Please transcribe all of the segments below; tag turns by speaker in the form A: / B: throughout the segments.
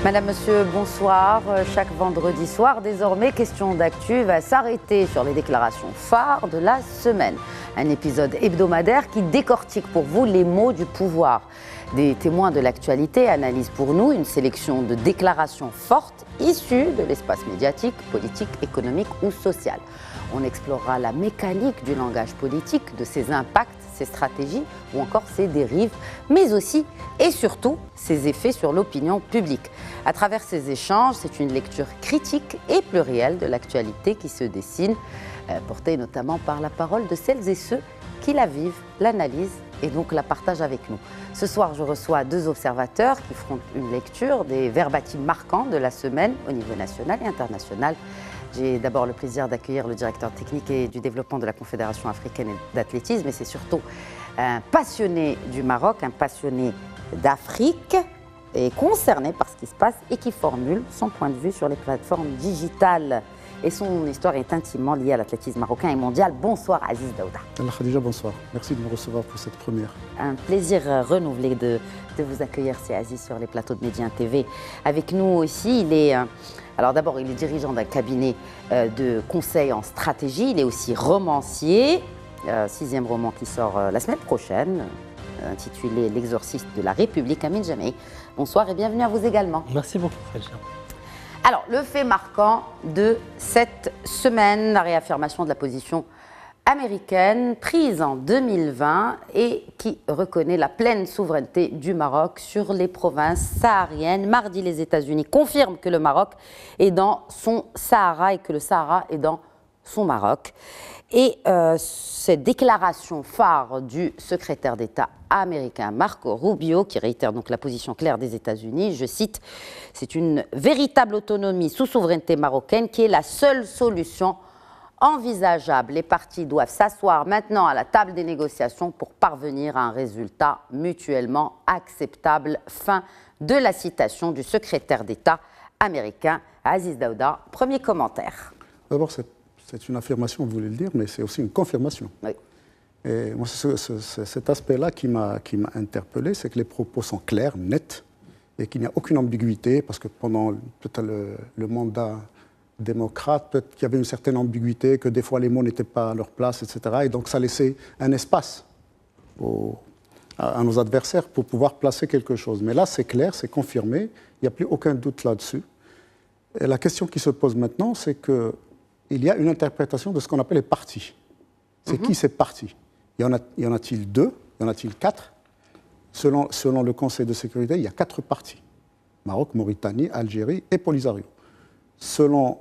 A: Madame, Monsieur, bonsoir. Chaque vendredi soir, désormais, Question d'actu va s'arrêter sur les déclarations phares de la semaine. Un épisode hebdomadaire qui décortique pour vous les mots du pouvoir. Des témoins de l'actualité analysent pour nous une sélection de déclarations fortes issues de l'espace médiatique, politique, économique ou social. On explorera la mécanique du langage politique, de ses impacts, ses stratégies ou encore ses dérives, mais aussi et surtout ses effets sur l'opinion publique. À travers ces échanges, c'est une lecture critique et plurielle de l'actualité qui se dessine, portée notamment par la parole de celles et ceux qui la vivent, l'analysent et donc la partagent avec nous. Ce soir, je reçois deux observateurs qui feront une lecture des verbatims marquants de la semaine au niveau national et international. J'ai d'abord le plaisir d'accueillir le directeur technique et du développement de la Confédération africaine d'athlétisme, et c'est surtout un passionné du Maroc, un passionné d'Afrique, et concerné par ce qui se passe et qui formule son point de vue sur les plateformes digitales. Et son histoire est intimement liée à l'athlétisme marocain et mondial. Bonsoir Aziz Daouda.
B: Allah Khadija, bonsoir. Merci de me recevoir pour cette première.
A: Un plaisir renouvelé de vous accueillir, c'est Aziz, sur les plateaux de Média TV. Avec nous aussi, il est... Alors d'abord, il est dirigeant d'un cabinet de conseil en stratégie. Il est aussi romancier. 6e roman qui sort la semaine prochaine, intitulé L'exorciste de la République, Amin Jamei. Bonsoir et bienvenue à vous également.
C: Merci beaucoup, Khadija.
A: Alors, le fait marquant de cette semaine, la réaffirmation de la position américaine prise en 2020 et qui reconnaît la pleine souveraineté du Maroc sur les provinces sahariennes. Mardi, les États-Unis confirment que le Maroc est dans son Sahara et que le Sahara est dans son Maroc. Et cette déclaration phare du secrétaire d'État américain Marco Rubio, qui réitère donc la position claire des États-Unis, je cite, « C'est une véritable autonomie sous souveraineté marocaine qui est la seule solution envisageable. Les parties doivent s'asseoir maintenant à la table des négociations pour parvenir à un résultat mutuellement acceptable. » Fin de la citation du secrétaire d'État américain Aziz Daouda. Premier commentaire.
B: D'abord, c'est une affirmation, vous voulez le dire, mais c'est aussi une confirmation.
A: Oui.
B: Et moi, c'est cet aspect-là qui m'a interpellé, c'est que les propos sont clairs, nets, et qu'il n'y a aucune ambiguïté, parce que pendant peut-être le mandat démocrate, peut-être qu'il y avait une certaine ambiguïté, que des fois les mots n'étaient pas à leur place, etc. Et donc ça laissait un espace à nos adversaires pour pouvoir placer quelque chose. Mais là, c'est clair, c'est confirmé, il n'y a plus aucun doute là-dessus. Et la question qui se pose maintenant, c'est qu'il y a une interprétation de ce qu'on appelle les partis. C'est qui ces partis? Y en a-t-il 2? Y en a-t-il 4? Selon le Conseil de sécurité, il y a 4 partis. Maroc, Mauritanie, Algérie et Polisario. Selon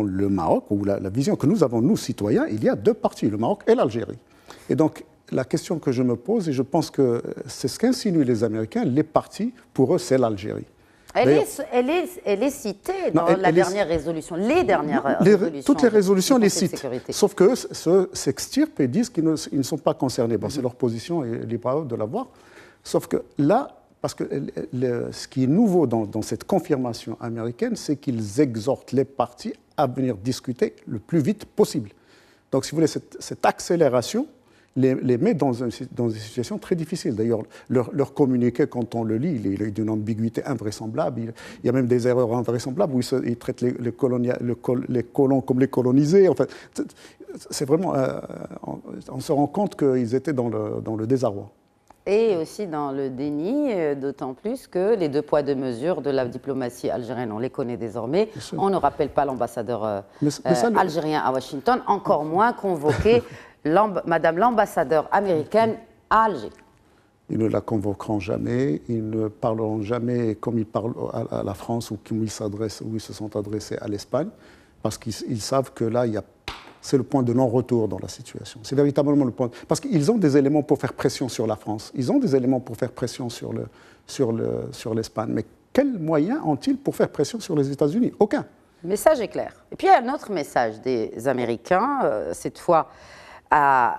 B: le Maroc, ou la vision que nous avons, nous, citoyens, il y a 2 partis, le Maroc et l'Algérie. Et donc, la question que je me pose, et je pense que c'est ce qu'insinuent les Américains, les partis, pour eux, c'est l'Algérie.
A: Elle est citée dans la dernière résolution, les dernières résolutions.
B: Toutes les résolutions les citent, sauf que ceux s'extirpent et disent qu'ils ne sont pas concernés. Bon, c'est leur position et libre à eux de l'avoir. Sauf que là, parce que ce qui est nouveau dans cette confirmation américaine, c'est qu'ils exhortent les partis à venir discuter le plus vite possible. Donc, si vous voulez, cette accélération les met dans une situation très difficile. D'ailleurs, leur communiqué, quand on le lit, il est d'une ambiguïté invraisemblable. Il y a même des erreurs invraisemblables où ils traitent les colons comme les colonisés. En fait, c'est vraiment... on se rend compte qu'ils étaient dans le désarroi.
A: Et aussi dans le déni, d'autant plus que les 2 poids 2 mesures de la diplomatie algérienne, on les connaît désormais. On ne rappelle pas l'ambassadeur algérien à Washington, encore moins convoquer Madame l'ambassadeur américaine à Alger.
B: Ils ne la convoqueront jamais, ils ne parleront jamais comme ils parlent à la France ou comme ils se sont adressés à l'Espagne, parce qu'ils savent que là, c'est le point de non-retour dans la situation. C'est véritablement le point. Parce qu'ils ont des éléments pour faire pression sur la France, ils ont des éléments pour faire pression sur l'Espagne. Mais quels moyens ont-ils pour faire pression sur les États-Unis? Aucun.
A: Le message est clair. Et puis il y a un autre message des Américains, cette fois à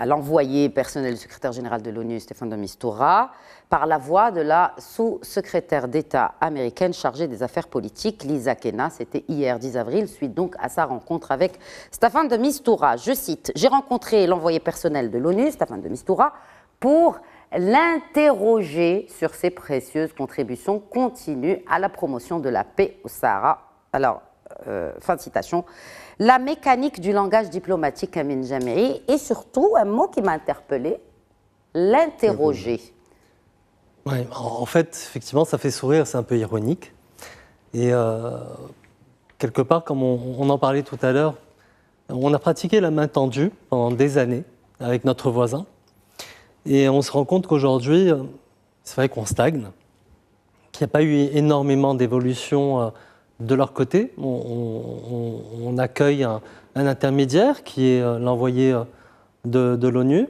A: l'envoyé personnel du secrétaire général de l'ONU, Staffan de Mistura, par la voix de la sous-secrétaire d'État américaine chargée des affaires politiques, Lisa Kenna. C'était hier 10 avril, suite donc à sa rencontre avec Staffan de Mistura. Je cite, « J'ai rencontré l'envoyé personnel de l'ONU, Staffan de Mistura, pour l'interroger sur ses précieuses contributions continues à la promotion de la paix au Sahara. Alors, fin de citation. La mécanique du langage diplomatique, Amin Jamiri, et surtout un mot qui m'a interpellée, l'interroger.
C: Ouais, en fait, effectivement, ça fait sourire, c'est un peu ironique. Et quelque part, comme on en parlait tout à l'heure, on a pratiqué la main tendue pendant des années avec notre voisin. Et on se rend compte qu'aujourd'hui, c'est vrai qu'on stagne, qu'il n'y a pas eu énormément d'évolution de leur côté. On accueille un intermédiaire qui est l'envoyé de l'ONU.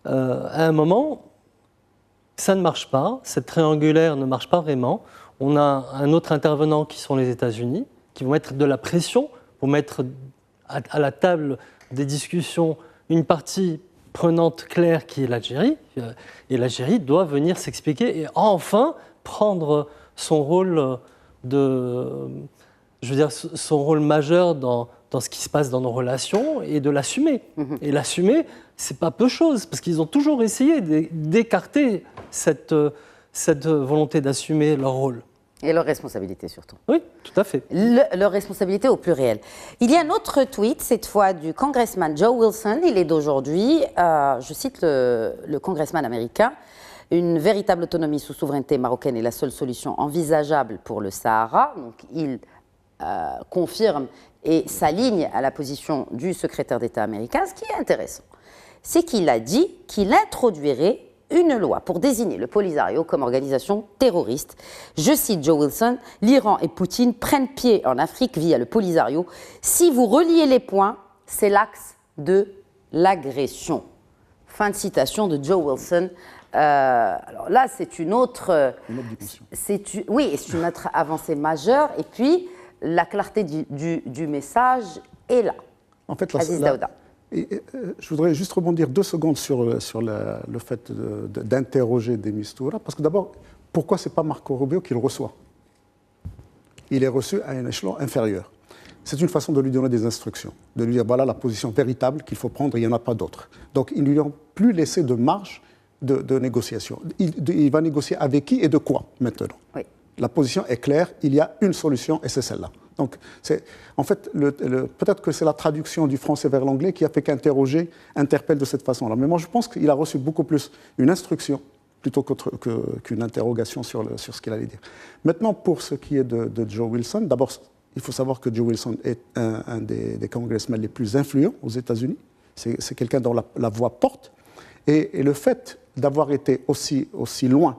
C: À un moment, ça ne marche pas, cette triangulaire ne marche pas vraiment. On a un autre intervenant qui sont les États-Unis, qui vont mettre de la pression pour mettre à la table des discussions une partie prenante claire qui est l'Algérie. Et l'Algérie doit venir s'expliquer et enfin prendre son rôle son rôle majeur dans ce qui se passe dans nos relations et de l'assumer. Et l'assumer, c'est pas peu chose, parce qu'ils ont toujours essayé d'écarter cette volonté d'assumer leur rôle.
A: Et leur responsabilité surtout.
C: Oui, tout à fait.
A: Leur responsabilité au pluriel. Il y a un autre tweet, cette fois du congressman Joe Wilson, il est d'aujourd'hui, je cite le congressman américain, « Une véritable autonomie sous souveraineté marocaine est la seule solution envisageable pour le Sahara ». Donc il confirme et s'aligne à la position du secrétaire d'État américain. Ce qui est intéressant, c'est qu'il a dit qu'il introduirait une loi pour désigner le Polisario comme organisation terroriste. Je cite Joe Wilson, « L'Iran et Poutine prennent pied en Afrique via le Polisario. Si vous reliez les points, c'est l'axe de l'agression. » Fin de citation de Joe Wilson. Alors là, c'est une autre dimension. Oui, c'est une autre avancée majeure. Et puis, la clarté du message est là.
B: En fait,
A: Aziz Daouda.
B: Je voudrais juste rebondir 2 secondes sur le fait d'interroger des Mistura. Parce que d'abord, pourquoi ce n'est pas Marco Rubio qui le reçoit? Il est reçu à un échelon inférieur. C'est une façon de lui donner des instructions, de lui dire voilà la position véritable qu'il faut prendre, il n'y en a pas d'autre. Donc ils ne lui ont plus laissé de marge de négociation. Il va négocier avec qui et de quoi maintenant? Oui. La position est claire, il y a une solution et c'est celle-là. Donc, en fait, peut-être que c'est la traduction du français vers l'anglais qui a fait qu'interroger interpelle de cette façon-là. Mais moi, je pense qu'il a reçu beaucoup plus une instruction plutôt qu'une interrogation sur ce qu'il allait dire. Maintenant, pour ce qui est de Joe Wilson, d'abord, il faut savoir que Joe Wilson est un des congressmen les plus influents aux États-Unis. C'est quelqu'un dont la voix porte. Et le fait d'avoir été aussi loin,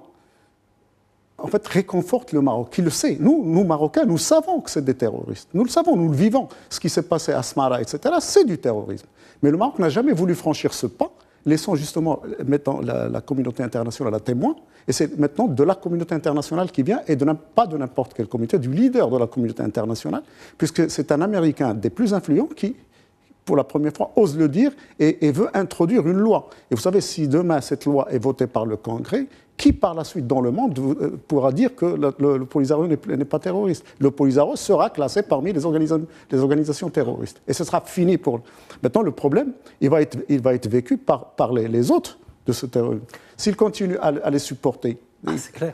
B: en fait, réconforte le Maroc, qui le sait. Nous, Marocains, nous savons que c'est des terroristes. Nous le savons, nous le vivons. Ce qui s'est passé à Smara, etc., c'est du terrorisme. Mais le Maroc n'a jamais voulu franchir ce pas, laissant justement, mettant la communauté internationale à témoin. Et c'est maintenant de la communauté internationale qui vient, et pas de n'importe quelle communauté, du leader de la communauté internationale, puisque c'est un Américain des plus influents qui, pour la première fois, ose le dire et veut introduire une loi. Et vous savez, si demain cette loi est votée par le Congrès, qui par la suite dans le monde pourra dire que le Polisario n'est pas terroriste? Le Polisario sera classé parmi les organisations terroristes. Et ce sera fini pour... Maintenant, le problème, il va être vécu par les autres de ce terrorisme. S'ils continuent à les supporter...
C: c'est clair.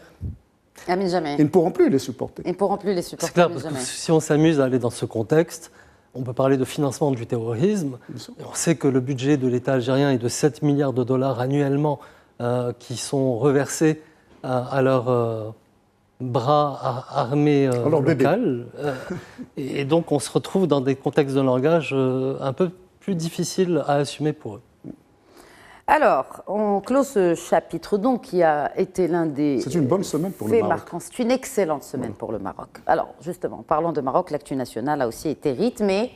A: Amin Jamiri.
B: Ils ne pourront plus les supporter.
A: Ils ne pourront plus les supporter.
C: C'est clair, parce que si on s'amuse à aller dans ce contexte, on peut parler de financement du terrorisme. On sait que le budget de l'État algérien est de 7 milliards de dollars annuellement qui sont reversés à leurs bras armés local. Et donc on se retrouve dans des contextes de langage un peu plus difficiles à assumer pour eux.
A: Alors, on clôt ce chapitre donc qui a été l'un des...
B: C'est une bonne semaine pour le Maroc.
A: Marquants. C'est une excellente semaine pour le Maroc. Alors, justement, parlons de Maroc, l'actu nationale a aussi été rythmée.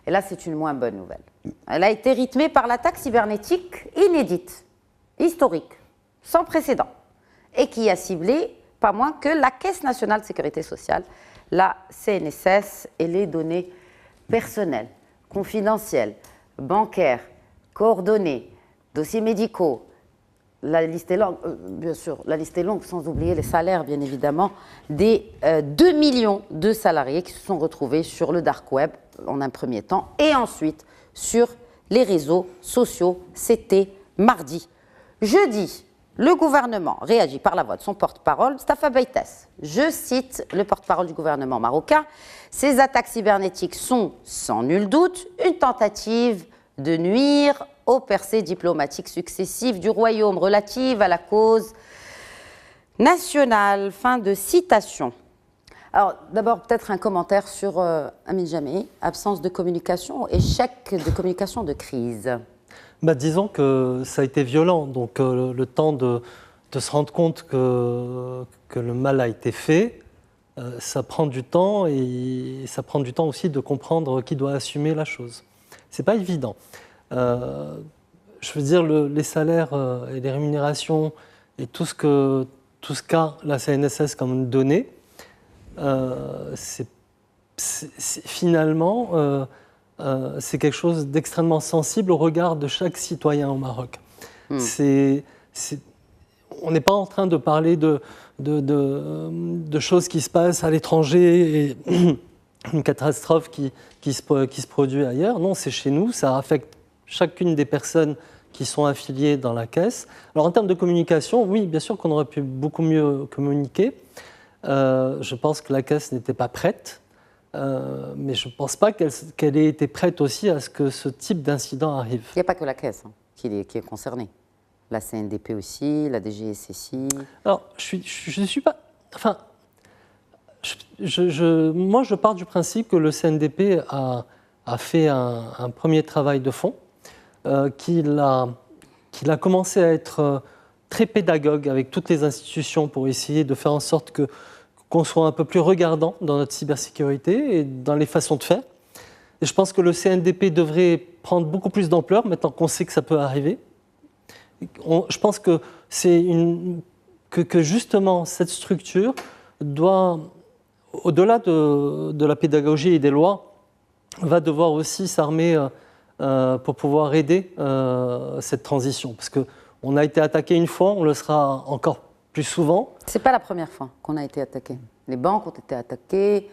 A: Et là, c'est une moins bonne nouvelle. Elle a été rythmée par l'attaque cybernétique inédite, historique, sans précédent, et qui a ciblé pas moins que la Caisse nationale de sécurité sociale, la CNSS, et les données personnelles, confidentielles, bancaires, coordonnées, dossiers médicaux. La liste est longue, bien sûr, la liste est longue, sans oublier les salaires, bien évidemment, des 2 millions de salariés qui se sont retrouvés sur le dark web en un premier temps, et ensuite sur les réseaux sociaux. C'était mardi. Jeudi, Le gouvernement réagit par la voix de son porte-parole, Mustafa Beitas. Je cite le porte-parole du gouvernement marocain. Ces attaques cybernétiques sont, sans nul doute, une tentative de nuire aux percées diplomatiques successives du royaume relatives à la cause nationale. Fin de citation. Alors, d'abord, peut-être un commentaire sur Amin Jammeh, absence de communication, échec de communication de crise.
C: Disons que ça a été violent, donc le temps de se rendre compte que le mal a été fait, ça prend du temps et ça prend du temps aussi de comprendre qui doit assumer la chose. C'est pas évident. Je veux dire, les salaires et les rémunérations et tout ce qu'a la CNSS comme données, finalement, c'est quelque chose d'extrêmement sensible au regard de chaque citoyen au Maroc. On n'est pas en train de parler de choses qui se passent à l'étranger et une catastrophe qui se produit ailleurs. Non, c'est chez nous, ça affecte chacune des personnes qui sont affiliées dans la caisse. Alors en termes de communication, oui, bien sûr qu'on aurait pu beaucoup mieux communiquer. Je pense que la caisse n'était pas prête, mais je ne pense pas qu'elle ait été prête aussi à ce que ce type d'incident arrive.
A: Il n'y a pas que la caisse qui est concernée. La CNDP aussi, la DGSSI.
C: Alors, je ne suis pas... Enfin, moi, je pars du principe que le CNDP a fait un premier travail de fond, qu'il a commencé à être très pédagogue avec toutes les institutions pour essayer de faire en sorte qu'on soit un peu plus regardant dans notre cybersécurité et dans les façons de faire. Et je pense que le CNDP devrait prendre beaucoup plus d'ampleur maintenant qu'on sait que ça peut arriver. Je pense que que justement cette structure doit, au-delà de la pédagogie et des lois, va devoir aussi s'armer pour pouvoir aider cette transition. Parce qu'on a été attaqué une fois, on le sera encore plus souvent.
A: Ce n'est pas la première fois qu'on a été attaqué. Les banques ont été attaquées,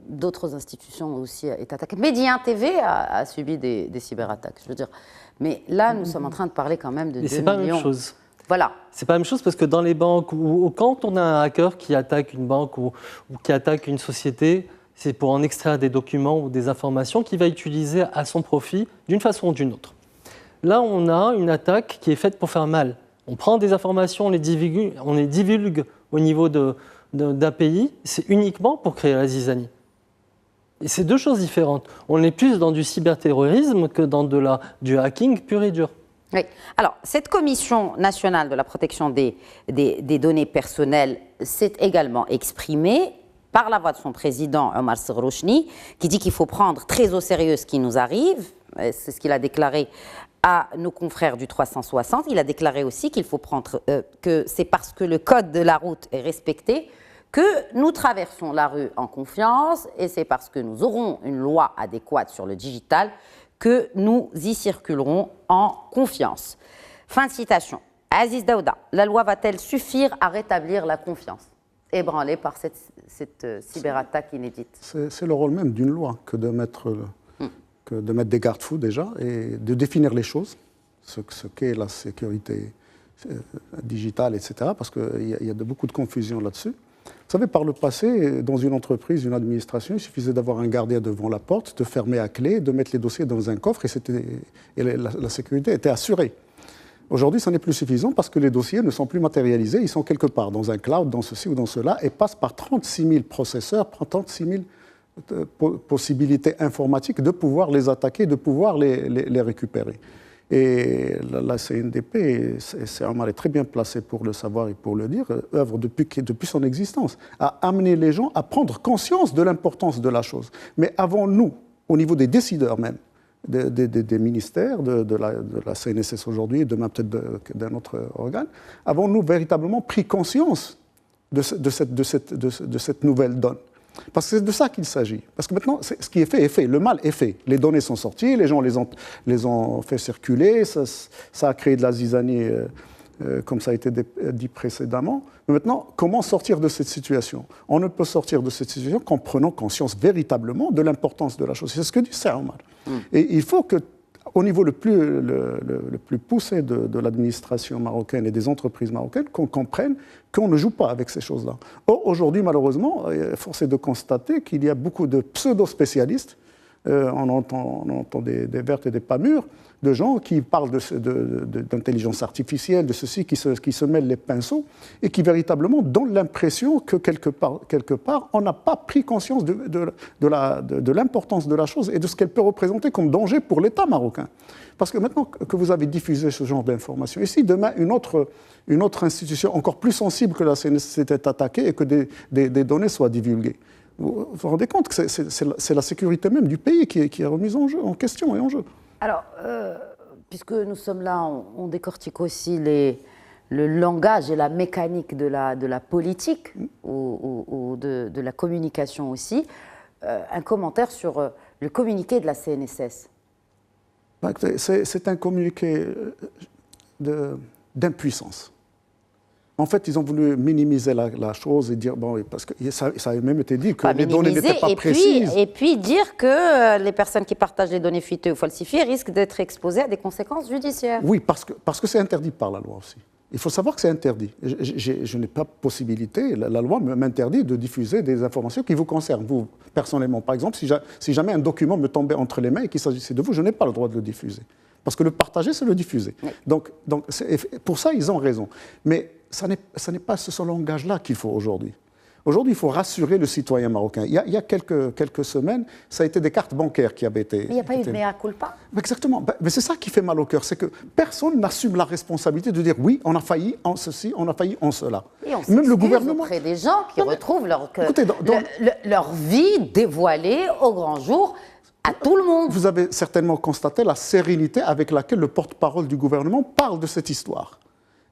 A: d'autres institutions ont aussi été attaquées. Média TV a subi des cyberattaques, je veux dire. Mais là, nous sommes en train de parler quand même de 2 millions.
C: Mais c'est pas la même chose.
A: Voilà.
C: C'est pas la même chose parce que dans les banques, ou quand on a un hacker qui attaque une banque ou qui attaque une société, c'est pour en extraire des documents ou des informations qu'il va utiliser à son profit d'une façon ou d'une autre. Là, on a une attaque qui est faite pour faire mal. On prend des informations, on les divulgue au niveau d'un pays, c'est uniquement pour créer la zizanie. Et c'est deux choses différentes. On est plus dans du cyberterrorisme que dans du hacking pur et dur.
A: Oui. Alors, cette Commission nationale de la protection des données personnelles s'est également exprimée par la voix de son président, Omar Serrouchni, qui dit qu'il faut prendre très au sérieux ce qui nous arrive. C'est ce qu'il a déclaré à nos confrères du 360. Il a déclaré aussi qu'il faut prendre que c'est parce que le code de la route est respecté que nous traversons la rue en confiance et c'est parce que nous aurons une loi adéquate sur le digital que nous y circulerons en confiance. Fin de citation. Aziz Daouda, la loi va-t-elle suffire à rétablir la confiance ébranlée par cette cyberattaque inédite?
B: C'est le rôle même d'une loi que de mettre des garde-fous déjà et de définir les choses, ce qu'est la sécurité digitale, etc. Parce qu'il y a beaucoup de confusion là-dessus. Vous savez, par le passé, dans une entreprise, une administration, il suffisait d'avoir un gardien devant la porte, de fermer à clé, de mettre les dossiers dans un coffre et la sécurité était assurée. Aujourd'hui, ça n'est plus suffisant parce que les dossiers ne sont plus matérialisés, ils sont quelque part dans un cloud, dans ceci ou dans cela, et passent par 36 000 processeurs, 36 000 possibilités informatiques de pouvoir les attaquer, de pouvoir les récupérer. Et la CNDP, Omar est très bien placé pour le savoir et pour le dire, œuvre depuis son existence, à amener les gens à prendre conscience de l'importance de la chose. Mais avons-nous, au niveau des décideurs même, des ministères, de la CNSS aujourd'hui, et demain peut-être d'un autre organe, avons-nous véritablement pris conscience de cette nouvelle donne? Parce que c'est de ça qu'il s'agit. Parce que maintenant, ce qui est fait, le mal est fait. Les données sont sorties, les gens les ont fait circuler, ça a créé de la zizanie, comme ça a été dit précédemment. Mais maintenant, comment sortir de cette situation? On ne peut sortir de cette situation qu'en prenant conscience véritablement de l'importance de la chose. C'est ce que dit Omar. Et il faut que, au niveau le plus poussé de l'administration marocaine et des entreprises marocaines, qu'on comprenne qu'on ne joue pas avec ces choses-là. Or, aujourd'hui, malheureusement, force est de constater qu'il y a beaucoup de pseudo-spécialistes, on entend des vertes et des pas mûres, de gens qui parlent d'intelligence artificielle, de ceci, qui se mêlent les pinceaux et qui véritablement donnent l'impression que quelque part, on n'a pas pris conscience de l'importance de la chose et de ce qu'elle peut représenter comme danger pour l'État marocain. Parce que maintenant que vous avez diffusé ce genre d'informations, et si demain une autre institution encore plus sensible que la CNSS était attaquée et que des données soient divulguées, vous vous rendez compte que c'est la sécurité même du pays qui est remise en question et en jeu.
A: Alors, puisque nous sommes là, on décortique aussi le langage et la mécanique de la politique ou de la communication aussi. Un commentaire sur le communiqué de la CNSS.
B: C'est un communiqué d'impuissance. En fait, ils ont voulu minimiser la chose et dire, bon, parce que ça a même été dit que les données n'étaient pas précises.
A: Et puis dire que les personnes qui partagent les données fuitées ou falsifiées risquent d'être exposées à des conséquences judiciaires.
B: Oui, parce que c'est interdit par la loi aussi. Il faut savoir que c'est interdit. Je n'ai pas possibilité, la loi m'interdit de diffuser des informations qui vous concernent, vous, personnellement. Par exemple, si jamais un document me tombait entre les mains et qu'il s'agissait de vous, je n'ai pas le droit de le diffuser. Parce que le partager, c'est le diffuser. Oui. Donc pour ça, ils ont raison. Mais ce n'est pas ce langage-là qu'il faut aujourd'hui. Aujourd'hui, il faut rassurer le citoyen marocain. Il y a quelques semaines, ça a été des cartes bancaires qui avaient été...
A: Mais il n'y a pas eu de mea culpa.
B: Exactement. Mais c'est ça qui fait mal au cœur, c'est que personne n'assume la responsabilité de dire oui, on a failli en ceci, on a failli en cela.
A: Et on même le gouvernement auprès des gens qui retrouvent leur vie dévoilée au grand jour à tout le monde.
B: Vous avez certainement constaté la sérénité avec laquelle le porte-parole du gouvernement parle de cette histoire.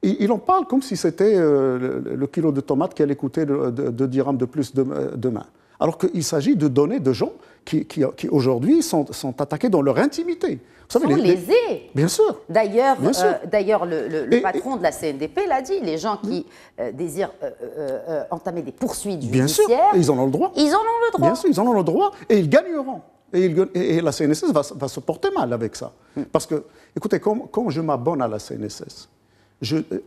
B: Il en parle comme si c'était le kilo de tomates qui allait coûter 2 dirhams de plus demain. Alors qu'il s'agit de données de gens qui aujourd'hui sont attaqués dans leur intimité.
A: Vous savez, lésés.
B: Bien sûr.
A: D'ailleurs, le patron de la CNDP l'a dit, les gens qui désirent entamer des poursuites judiciaires...
B: Bien sûr, et ils en ont le droit.
A: Ils en ont le droit.
B: Bien sûr, ils en ont le droit et ils gagneront. Et la CNSS va se porter mal avec ça. Parce que, écoutez, quand je m'abonne à la CNSS,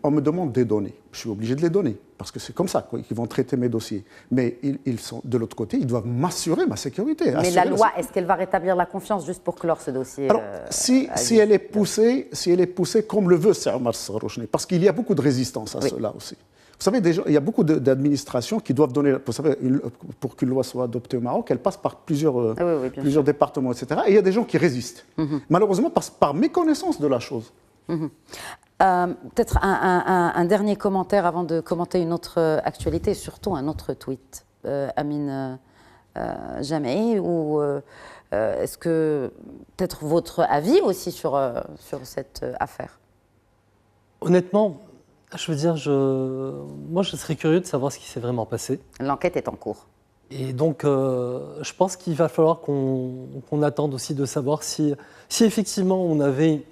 B: on me demande des données. Je suis obligé de les donner, parce que c'est comme ça qu'ils vont traiter mes dossiers. Mais ils sont, de l'autre côté, ils doivent m'assurer ma sécurité.
A: Mais la loi, est-ce qu'elle va rétablir la confiance juste pour clore ce dossier?
B: Alors, si elle est poussée comme le veut Omar Sarrouchni, parce qu'il y a beaucoup de résistance à cela aussi. Vous savez, il y a beaucoup d'administrations qui doivent donner... Vous savez, pour qu'une loi soit adoptée au Maroc, elle passe par plusieurs départements, etc. Et il y a des gens qui résistent. Malheureusement, par méconnaissance de la chose.
A: Peut-être un dernier commentaire avant de commenter une autre actualité, surtout un autre tweet, Amine Jamei, ou est-ce que peut-être votre avis aussi sur cette affaire?
C: Honnêtement, je veux dire, moi je serais curieux de savoir ce qui s'est vraiment passé.
A: L'enquête est en cours.
C: Et donc, je pense qu'il va falloir qu'on attende aussi de savoir si effectivement on avait...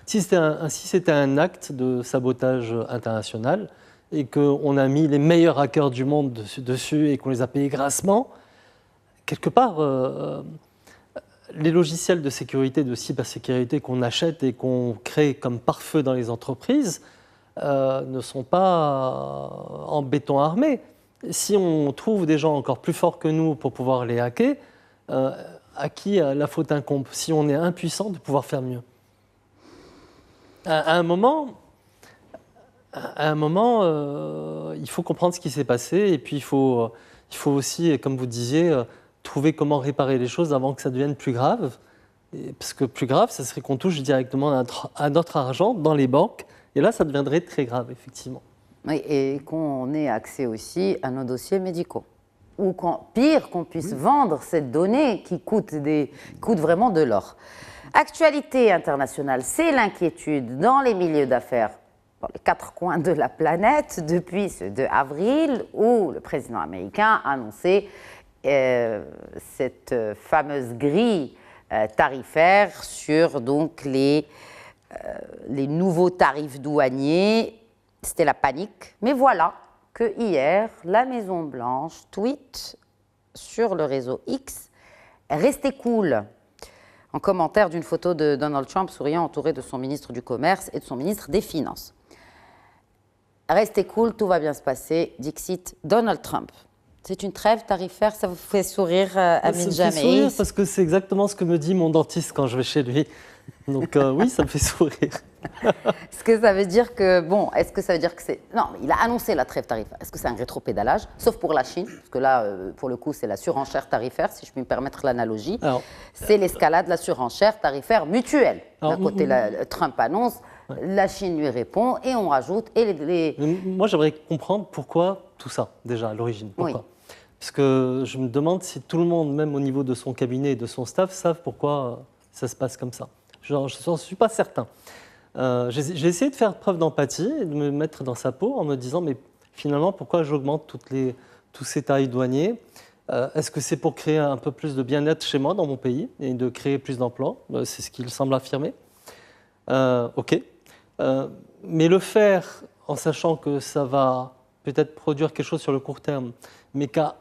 C: Si c'était un acte de sabotage international et qu'on a mis les meilleurs hackers du monde dessus et qu'on les a payés grassement, quelque part, les logiciels de sécurité, de cybersécurité qu'on achète et qu'on crée comme pare-feu dans les entreprises ne sont pas en béton armé. Si on trouve des gens encore plus forts que nous pour pouvoir les hacker, à qui la faute incombe si on est impuissant de pouvoir faire mieux? À un moment, il faut comprendre ce qui s'est passé et puis il faut aussi, comme vous disiez, trouver comment réparer les choses avant que ça devienne plus grave. Parce que plus grave, ça serait qu'on touche directement à notre argent dans les banques et là, ça deviendrait très grave, effectivement.
A: Oui, et qu'on ait accès aussi à nos dossiers médicaux. Ou pire, qu'on puisse vendre cette donnée qui coûte vraiment de l'or. Actualité internationale, c'est l'inquiétude dans les milieux d'affaires, dans les 4 coins de la planète, depuis ce 2 avril où le président américain a annoncé cette fameuse grille tarifaire sur donc les nouveaux tarifs douaniers. C'était la panique. Mais voilà que hier, la Maison-Blanche tweet sur le réseau X « Restez cool ». en commentaire d'une photo de Donald Trump souriant entouré de son ministre du Commerce et de son ministre des Finances. Restez cool, tout va bien se passer, dixit Donald Trump. C'est une trêve tarifaire, ça vous fait sourire, Amin Jamaï?
C: Ça me fait sourire parce que c'est exactement ce que me dit mon dentiste quand je vais chez lui. Donc oui, ça me fait sourire.
A: Est-ce que ça veut dire que, est-ce que ça veut dire que c'est... Non, mais il a annoncé la trêve tarifaire. Est-ce que c'est un rétropédalage? Sauf pour la Chine, parce que là, pour le coup, c'est la surenchère tarifaire, si je puis me permettre l'analogie. C'est l'escalade, la surenchère tarifaire mutuelle. D'un côté, Trump annonce, la Chine lui répond, et on rajoute, et
C: Moi, j'aimerais comprendre pourquoi tout ça, déjà, à l'origine. Pourquoi? Parce que je me demande si tout le monde, même au niveau de son cabinet et de son staff, savent pourquoi ça se passe comme ça. Je n'en suis pas certain. J'ai essayé de faire preuve d'empathie et de me mettre dans sa peau en me disant, mais finalement, pourquoi j'augmente tous ces tarifs douaniers? Est-ce que c'est pour créer un peu plus de bien-être chez moi, dans mon pays, et de créer plus d'emplois? C'est ce qu'il semble affirmer. OK. Mais le faire en sachant que ça va peut-être produire quelque chose sur le court terme, mais qu'à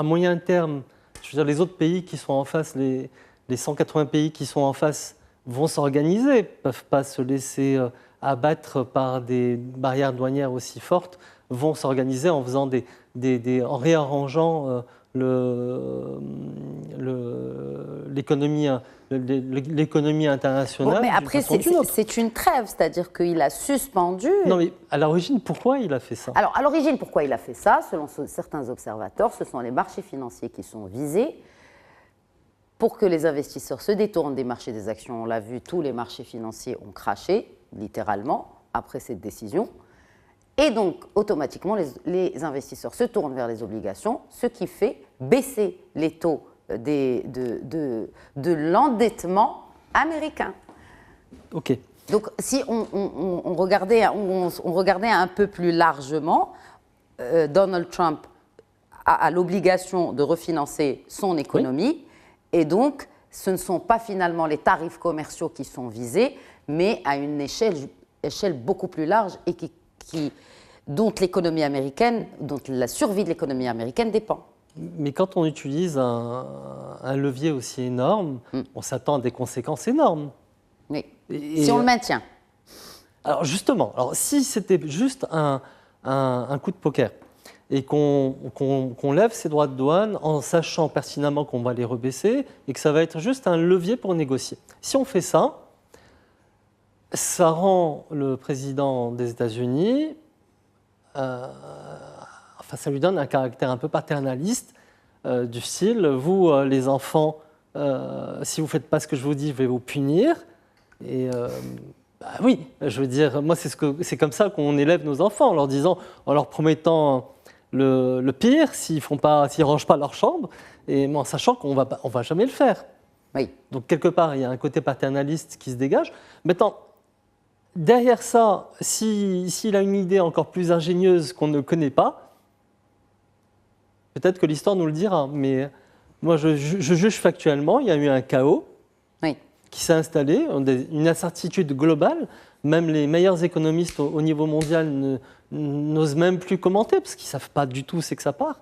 C: moyen terme, je veux dire, les autres pays qui sont en face, les 180 pays qui sont en face, vont s'organiser, ne peuvent pas se laisser abattre par des barrières douanières aussi fortes, vont s'organiser en faisant en réarrangeant l'économie internationale.
A: Mais après, c'est une trêve, c'est-à-dire qu'il a suspendu...
C: Non, mais à l'origine, pourquoi il a fait ça?
A: Alors, à l'origine, pourquoi il a fait ça? Selon certains observateurs, ce sont les marchés financiers qui sont visés pour que les investisseurs se détournent des marchés des actions. On l'a vu, tous les marchés financiers ont craché, littéralement, après cette décision. Et donc, automatiquement, les investisseurs se tournent vers les obligations, ce qui fait baisser les taux de l'endettement américain.
C: OK.
A: Donc, si on regardait un peu plus largement, Donald Trump a l'obligation de refinancer son économie. Oui. Et donc, ce ne sont pas finalement les tarifs commerciaux qui sont visés, mais à une échelle beaucoup plus large et dont l'économie américaine, dont la survie de l'économie américaine dépend.
C: Mais quand on utilise un levier aussi énorme, on s'attend à des conséquences énormes.
A: Oui, si on le maintient.
C: Alors justement, si c'était juste un coup de poker, et qu'on lève ces droits de douane en sachant pertinemment qu'on va les rebaisser et que ça va être juste un levier pour négocier. Si on fait ça, ça rend le président des États-Unis, ça lui donne un caractère un peu paternaliste, du style, vous les enfants, si vous ne faites pas ce que je vous dis, je vais vous punir. Et oui, je veux dire, moi c'est comme ça qu'on élève nos enfants, en leur promettant le pire s'ils ne rangent pas leur chambre, et en sachant qu'on va jamais le faire.
A: Oui.
C: Donc quelque part, il y a un côté paternaliste qui se dégage. Maintenant, derrière ça, s'il a une idée encore plus ingénieuse qu'on ne connaît pas, peut-être que l'histoire nous le dira. Mais moi, je juge factuellement, il y a eu un chaos qui s'est installé, une incertitude globale. Même les meilleurs économistes au niveau mondial n'osent même plus commenter parce qu'ils ne savent pas du tout où c'est que ça part.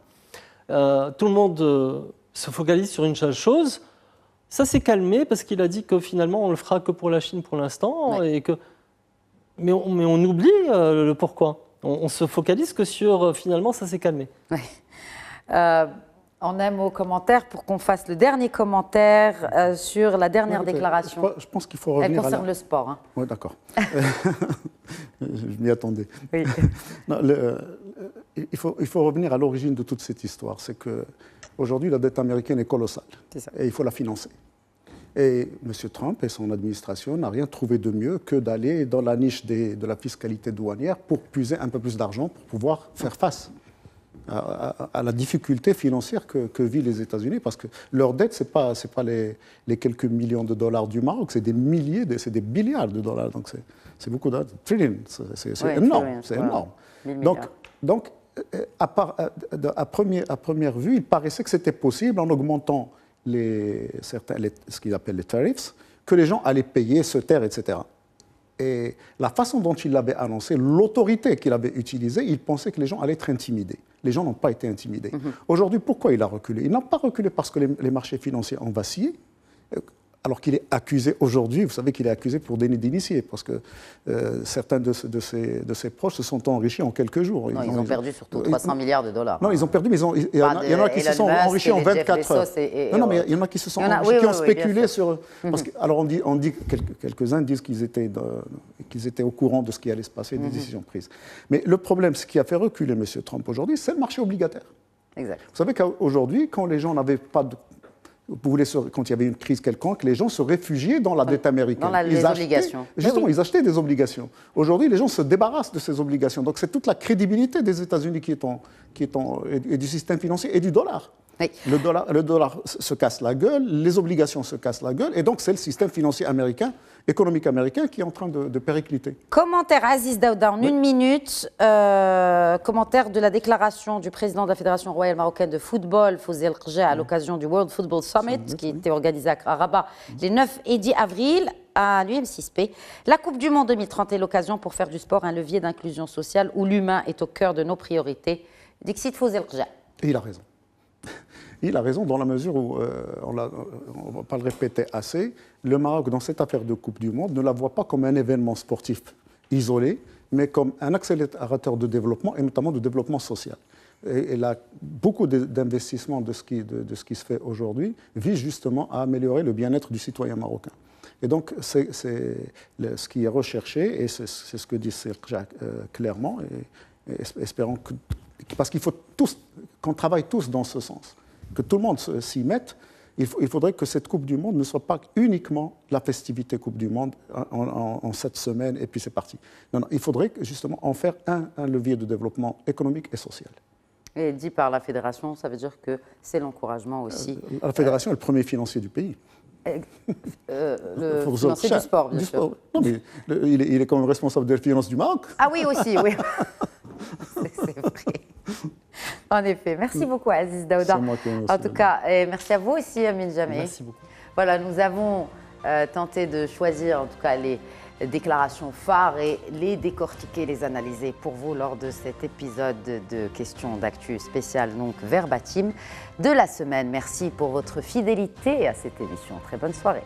C: Tout le monde se focalise sur une seule chose. Ça s'est calmé parce qu'il a dit que finalement on ne le fera que pour la Chine pour l'instant.
A: Oui.
C: Mais on oublie le pourquoi. On se focalise que sur finalement ça s'est calmé.
A: Oui. On aime aux commentaires pour qu'on fasse le dernier commentaire sur la dernière déclaration.
B: Je pense qu'il faut revenir.
A: Elle concerne le sport. Hein.
B: Oui, d'accord. Je m'y attendais.
A: Oui.
B: Non, il faut revenir à l'origine de toute cette histoire. C'est qu'aujourd'hui, la dette américaine est colossale.
A: C'est ça.
B: Et il faut la financer. Et M. Trump et son administration n'ont rien trouvé de mieux que d'aller dans la niche de la fiscalité douanière pour puiser un peu plus d'argent pour pouvoir faire face à la difficulté financière que vivent les États-Unis, parce que leur dette, ce n'est pas les quelques millions de dollars du Maroc, c'est des milliers, c'est des milliards de dollars. Donc c'est beaucoup d'argent. C'est énorme. C'est énorme. Donc à première vue, il paraissait que c'était possible, en augmentant ce qu'ils appellent les tarifs, que les gens allaient payer, se taire, etc. Et la façon dont il l'avait annoncé, l'autorité qu'il avait utilisée, il pensait que les gens allaient être intimidés. Les gens n'ont pas été intimidés. Aujourd'hui, pourquoi il a reculé? Il n'a pas reculé parce que les marchés financiers ont vacillé. alors qu'il est accusé aujourd'hui, vous savez qu'il est accusé pour déni d'initié, parce que certains de ses proches se sont enrichis en quelques jours.
A: Non, ils ont perdu surtout 300 milliards de dollars.
B: Non, ils ont perdu, mais il y en a qui se sont enrichis en 24 heures. Non, mais il y en a qui se sont enrichis, qui ont spéculé sur... Alors on dit quelques-uns disent qu'ils étaient au courant de ce qui allait se passer, des décisions prises. Mais le problème, ce qui a fait reculer M. Trump aujourd'hui, c'est le marché obligataire.
A: Exact.
B: Vous savez qu'aujourd'hui, quand les gens n'avaient pas de... Quand il y avait une crise quelconque, les gens se réfugiaient dans la dette américaine.
A: Dans les obligations.
B: Justement, ils achetaient des obligations. Aujourd'hui, les gens se débarrassent de ces obligations. Donc c'est toute la crédibilité des États-Unis et du système financier et du dollar.
A: Oui.
B: Le dollar se casse la gueule, les obligations se cassent la gueule, et donc c'est le système financier américain, économique américain, qui est en train de péricliter.
A: Commentaire Aziz Daouda en une minute. Commentaire de la déclaration du président de la Fédération royale marocaine de football, Fawzi El Kherja, à l'occasion du World Football Summit, qui était organisé à Rabat les 9 et 10 avril à l'UM6P. La Coupe du Monde 2030 est l'occasion pour faire du sport un levier d'inclusion sociale où l'humain est au cœur de nos priorités. Dixit Fawzi El Kherja.
B: Et il a raison. Il a raison dans la mesure où, on ne va pas le répéter assez, le Maroc, dans cette affaire de Coupe du Monde, ne la voit pas comme un événement sportif isolé, mais comme un accélérateur de développement, et notamment de développement social. Et beaucoup d'investissements de ce qui se fait aujourd'hui visent justement à améliorer le bien-être du citoyen marocain. Et donc, c'est ce qui est recherché, et c'est ce que dit Serge clairement, et espérons que... Parce qu'il faut qu'on travaille tous dans ce sens, que tout le monde s'y mette. Il faudrait que cette Coupe du Monde ne soit pas uniquement la festivité Coupe du Monde en 7 semaines et puis c'est parti. Non, il faudrait justement en faire un levier de développement économique et social.
A: Et dit par la Fédération, ça veut dire que c'est l'encouragement aussi.
B: La Fédération est le premier financier du pays.
A: Le financier du sport, bien sûr.
B: Non, mais il est quand même responsable des finances du Maroc.
A: Ah oui, aussi, oui. C'est vrai. En effet. Merci beaucoup, Aziz Daouda.
B: C'est moi qui remercie.
A: En tout cas, merci à vous aussi, Amine Jamé.
C: Merci beaucoup.
A: Voilà, nous avons tenté de choisir, en tout cas, les déclarations phares et les décortiquer, les analyser pour vous lors de cet épisode de questions d'actu spécial, donc Verbatim, de la semaine. Merci pour votre fidélité à cette émission. Très bonne soirée.